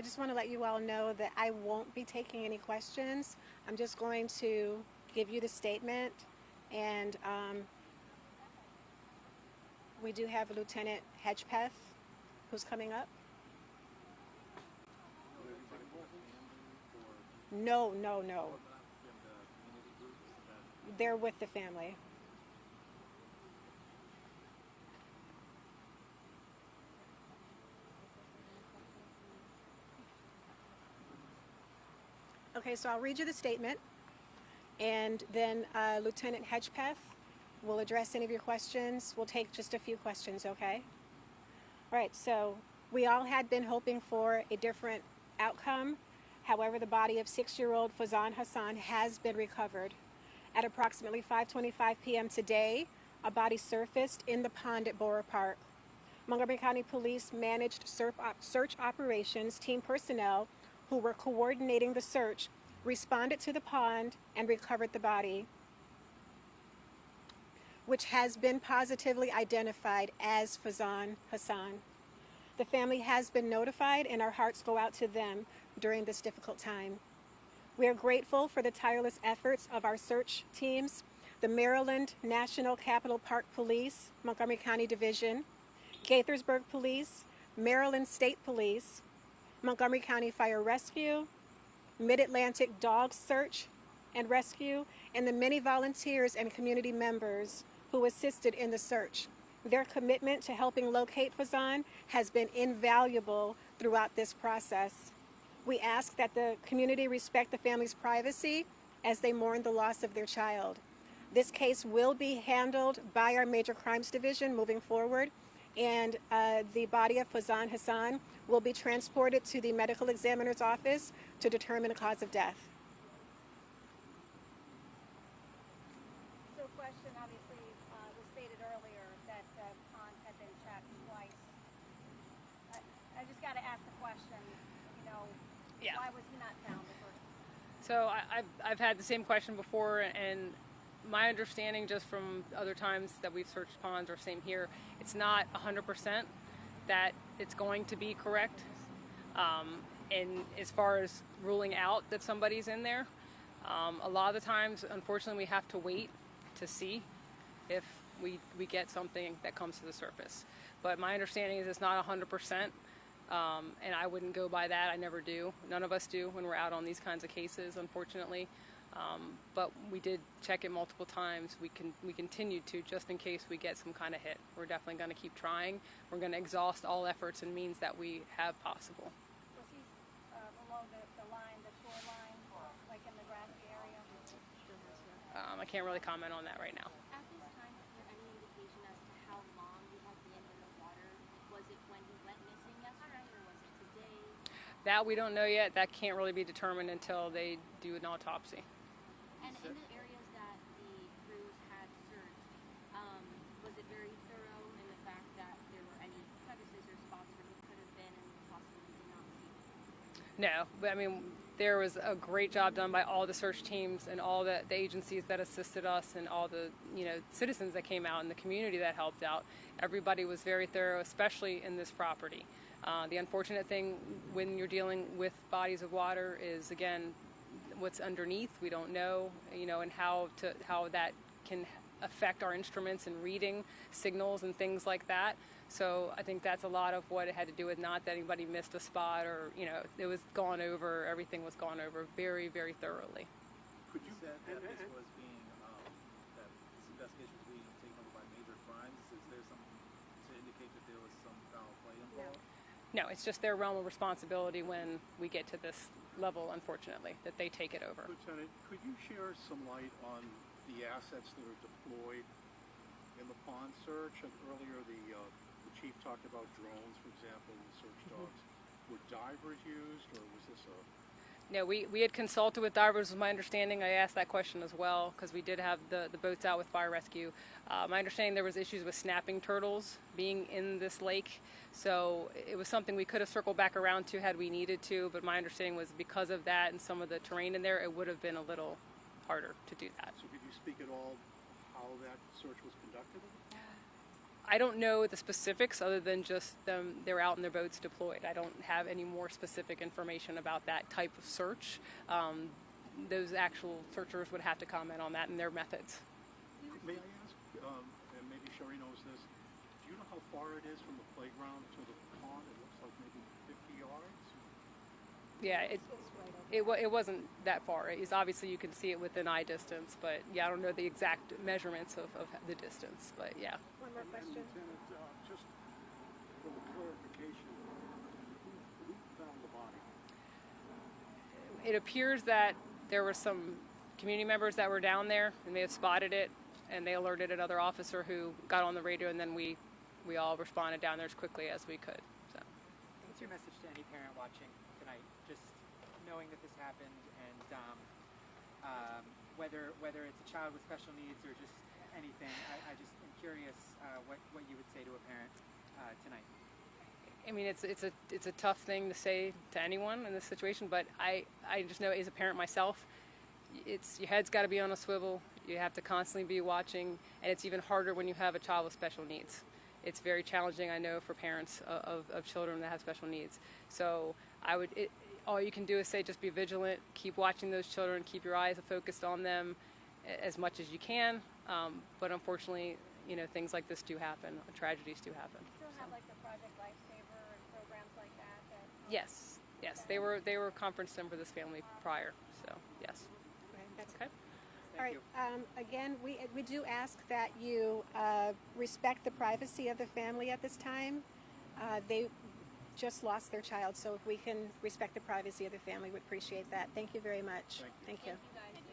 just want to let you all know that I won't be taking any questions. I'm just going to give you the statement, and we do have Lieutenant Hedgepeth who's coming up. No. They're with the family. Okay, so I'll read you the statement, and then Lieutenant Hedgepeth will address any of your questions. We'll take just a few questions, okay? All right, so we all had been hoping for a different outcome. However, the body of 6-year-old Fazan Hassan has been recovered. At approximately 5:25 p.m. today, a body surfaced in the pond at Bohrer Park. Montgomery County Police managed search operations team personnel who were coordinating the search responded to the pond and recovered the body, which has been positively identified as Fazan Hassan. The family has been notified, and our hearts go out to them during this difficult time. We are grateful for the tireless efforts of our search teams, the Maryland National Capital Park Police, Montgomery County Division, Gaithersburg Police, Maryland State Police, Montgomery County Fire Rescue, Mid-Atlantic Dog Search and Rescue, and the many volunteers and community members who assisted in the search. Their commitment to helping locate Fazan has been invaluable throughout this process. We ask that the community respect the family's privacy as they mourn the loss of their child. This case will be handled by our Major Crimes Division moving forward, and the body of Fazan Hassan will be transported to the medical examiner's office to determine the cause of death. So question, obviously, was stated earlier that the pond had been checked twice. I just got to ask the question, you know, yeah. Why was he not found the first time? So I've had the same question before, and my understanding just from other times that we've searched ponds, or same here, it's not 100% that it's going to be correct. And as far as ruling out that somebody's in there, a lot of the times, unfortunately, we have to wait to see if we get something that comes to the surface. But my understanding is it's not 100%. And I wouldn't go by that. I never do. None of us do when we're out on these kinds of cases, unfortunately. But we did check it multiple times. We continued to, just in case we get some kind of hit. We're definitely going to keep trying. We're going to exhaust all efforts and means that we have possible. Was he along the line, the shoreline, like in the grassy area? I can't really comment on that right now. At this time, is there any indication as to how long he had been in the water? Was it when he went missing yesterday, or was it today? That we don't know yet. That can't really be determined until they do an autopsy. And in the areas that the crews had searched, was it very thorough in the fact that there were any crevices or spots where he could have been and possibly did not see? No, but I mean, there was a great job done by all the search teams and all the agencies that assisted us, and all the citizens that came out and the community that helped out. Everybody was very thorough, especially in this property. The unfortunate thing when you're dealing with bodies of water is, again, what's underneath. We don't know, and how that can affect our instruments and reading signals and things like that. So I think that's a lot of what it had to do with, not that anybody missed a spot, or it was gone over. Everything was gone over very, very thoroughly. Could you said that this was being that this investigation was being taken over by Major Crimes? Is there something to indicate that there was some foul play involved? No, it's just their realm of responsibility when we get to this level, unfortunately, that they take it over. Lieutenant, could you share some light on the assets that are deployed in the pond search? And earlier the chief talked about drones, for example, and search dogs. Were divers used, or was this a... No, we had consulted with divers, was my understanding. I asked that question as well, because we did have the boats out with fire rescue. My understanding, there was issues with snapping turtles being in this lake, so it was something we could have circled back around to had we needed to, but my understanding was because of that and some of the terrain in there, it would have been a little harder to do that. So could you speak at all how that search was conducted? I don't know the specifics other than just them, they're out in their boats deployed. I don't have any more specific information about that type of search. Those actual searchers would have to comment on that and their methods. May I ask, and maybe Sherry knows this, do you know how far it is from the playground to the pond? It looks like maybe 50 yards? Yeah, it wasn't that far. It's obviously you can see it within eye distance, but yeah, I don't know the exact measurements of the distance, but yeah. One more question. Lieutenant, just for the clarification, who found the body? It appears that there were some community members that were down there and they have spotted it, and they alerted another officer who got on the radio, and then we all responded down there as quickly as we could. So. What's your message to any parent watching tonight, just knowing that this happened, and whether it's a child with special needs or just anything? I just am curious what you would say to a parent tonight. I mean, it's a tough thing to say to anyone in this situation, but I just know as a parent myself, your head's got to be on a swivel. You have to constantly be watching, and it's even harder when you have a child with special needs. It's very challenging, I know, for parents of children that have special needs. So all you can do is say just be vigilant, keep watching those children, keep your eyes focused on them as much as you can. But unfortunately, things like this do happen. Tragedies do happen. Still have like the Project Lifesaver and programs like that. Yes, they were conferenced in for this family prior. So yes. That's okay. All right. Again, we do ask that you respect the privacy of the family at this time. They just lost their child, so if we can respect the privacy of the family, we'd appreciate that. Thank you very much. Thank you. Thank you. Thank you guys.